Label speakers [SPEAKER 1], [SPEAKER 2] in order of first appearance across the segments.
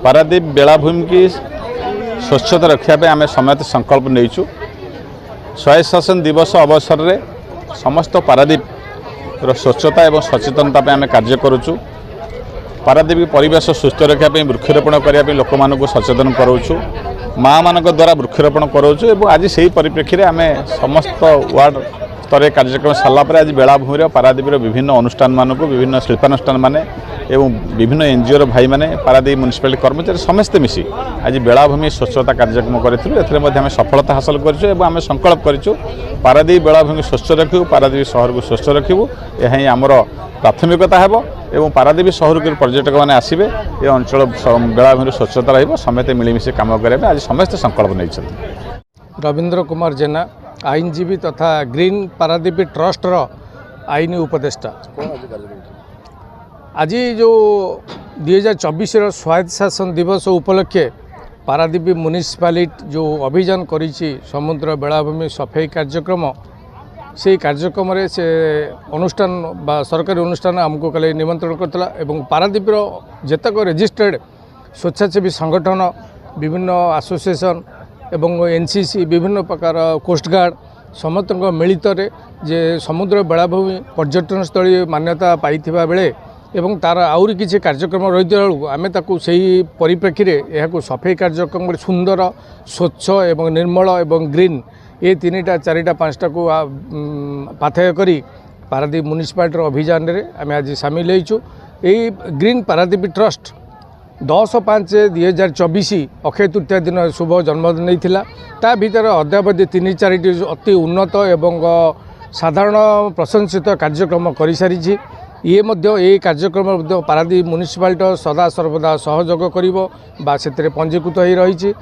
[SPEAKER 1] पारादीप बेलाभूमि की स्वच्छता रखापे आम समस्त संकल्प नहींचु। 100 शासन दिवस अवसर में समस्त पारादीप स्वच्छता और सचेतनता आम कार्य करुचु। पारादीप परिवेश सुस्थ रखापे वृक्षरोपण करने लोक मानक सचेतन कराऊँ। माँ मान द्वारा वृक्षरोपण कराऊँ। आज से परिप्रेक्षी आम समस्त वार्ड स्तर कार्यक्रम सारापर आज बेलाभूमि पारादीप विभिन्न अनुष्ठान मानक विभिन्न शिल्पानुष्ठान माने एवं विभिन्न एनजीओ भाई माने पारादीप म्युनिसिपालिटी कर्मचारी समस्ते मिसी आज बेलाभूमि स्वच्छता कार्यक्रम करें सफलता हासिल करें संकल्प करूँ। पारादीप बेलाभूमि स्वच्छ रखू, पारादीप शहर को स्वच्छ रखू, यही आमर प्राथमिकता है। एवं पारादीप शहर के पर्यटक मैंने आसवे ये अंचल बेलाभूमि स्वच्छता रमेत मिलमिशी कम करेंगे आज समस्त संकल्प नहीं।
[SPEAKER 2] रवींद्र कुमार जेना आईनजीवी तथा ग्रीन पारादीप ट्रस्टर आईन उपदेष्टा। आज जो 2024 स्वायत्त शासन दिवस उपलक्षे पारादीप म्युनिसिपालिटी जो अभियान करिछि समुद्र बेलाभूमि सफाई कार्यक्रम से कार्यक्रम रे से अनुष्ठान बा सरकारी अनुष्ठान आमको कल निमंत्रण करता एवं पारादीप जेतक रजिस्टर्ड स्वेच्छासेवी संगठन विभिन्न एसोसिएशन एवं एनसीसी विभिन्न प्रकार कोस्टगार्ड समस्त मिलित जे समुद्र बेलाभूमि पर्यटन स्थली मान्यता पाई बेले एवं तार आउरी किसी कार्यक्रम रही आम से परिप्रेक्षी में सफाई कार्यक्रम सुंदर स्वच्छ एवं निर्मल एवं ग्रीन ये 3टा 4टा 5टा को पाथेय करी पारादीप म्युनिसिपालिटी अभियान रे आम आज सामिल होइछु। यही ग्रीन पारादीप ट्रस्ट 10/5/2024 अक्षय तृतीया दिन शुभ जन्मदिन नहीं ता भीतर अद्यावधि 3-4टी अति उन्नत एवं साधारण प्रशंसित कार्यक्रम कर सारी ये कार्यक्रम पारादीप म्युनिसिपालिटी सदा सर्वदा सहयोग करिवो से पंजीकृत हो रही।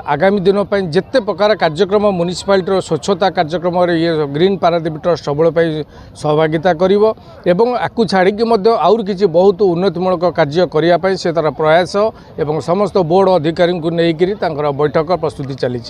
[SPEAKER 2] आगामी दिन जिते प्रकार कार्यक्रम म्युनिसिपालिटी स्वच्छता कार्यक्रम ये ग्रीन पारादीप ट्रस्ट सबुल सहभागिता करिवो एवं आकु छाड़ी आउर किसी बहुत उन्नतिमूलक कार्य करने से तार प्रयास एवं समस्त बोर्ड अधिकारी को लेकर बैठक प्रस्तुति चली।